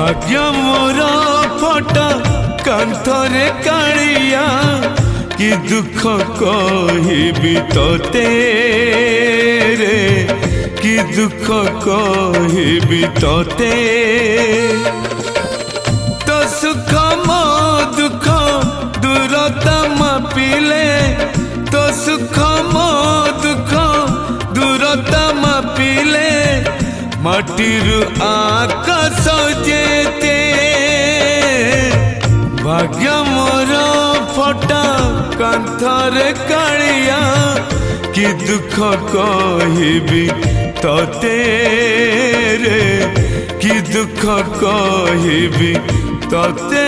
भाग्य मोर फटा कांथरे कालिया कि दुख कहिबी तोते रे कि दुख कहिबी तोते तो सुख मो दुख दूरता मापिले तो सुख मो दुख दूरता मापिले माटिरु आकाश जेते भाग्य मोर फटा कांथरे कालिया कि दुख कहिबी तोते रे कि दुख कहिबी तोते।